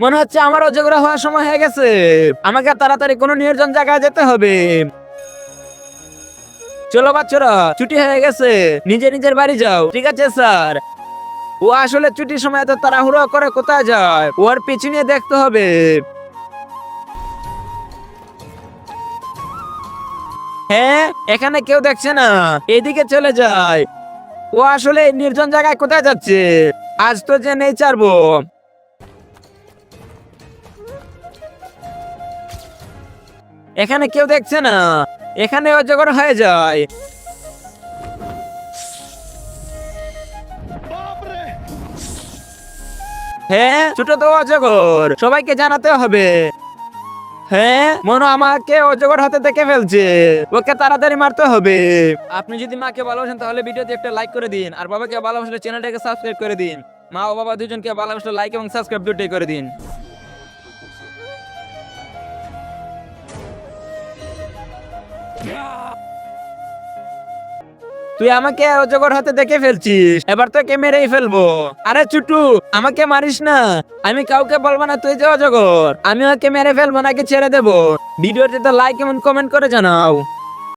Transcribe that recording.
মনে হচ্ছে আমার অজগর হওয়ার সময় হয়ে গেছে। আমাকে তাড়াতাড়ি কোনো নির্জন জায়গায় যেতে হবে। চলো বাচ্চারা, ছুটি হয়ে গেছে, নিজে নিজের বাড়ি যাও। ঠিক আছে স্যার। ও আসলে ছুটির সময় এত তাড়াহুড়ো করে কোথায় যায়? ওর পিছনে দেখতে হবে। হ্যাঁ, এখানে কেউ দেখছে না, এদিকে চলে যায়। ও আসলে এই নির্জন জায়গায় কোথায় যাচ্ছে? আজ তো যে নেই ছাড়বো। এখানে কেউ দেখছে না, এখানে অজগর হয়ে যায়। হ্যাঁ, ছোট তো অজগর, সবাইকে জানাতে হবে। হ্যাঁ, মনো আমাকে অজগর হাতে দেখে ফেলছে, ওকে তাড়াতাড়ি মারতে হবে। আপনি যদি মাকে ভালোবাসেন তাহলে ভিডিওতে একটা লাইক করে দিন, আর বাবাকে ভালোবাসলে চ্যানেলটাকে সাবস্ক্রাইব করে দিন। মা ও বাবা দুজনকে ভালোবাসলে লাইক এবং সাবস্ক্রাইব দুটোই করে দিন। তুই আমাকে অজগর হাতে দেখে ফেলছিস, এবার তোকে মেরেই ফেলবো। আরে চুটু, আমাকে মারিস না। আমি কাউকে বলবো না তুই যে অজগর। আমি ওকে মেরে ফেলবো নাকি ছেড়ে দেবো? ভিডিওটিতে লাইক এবং কমেন্ট করে জানাও।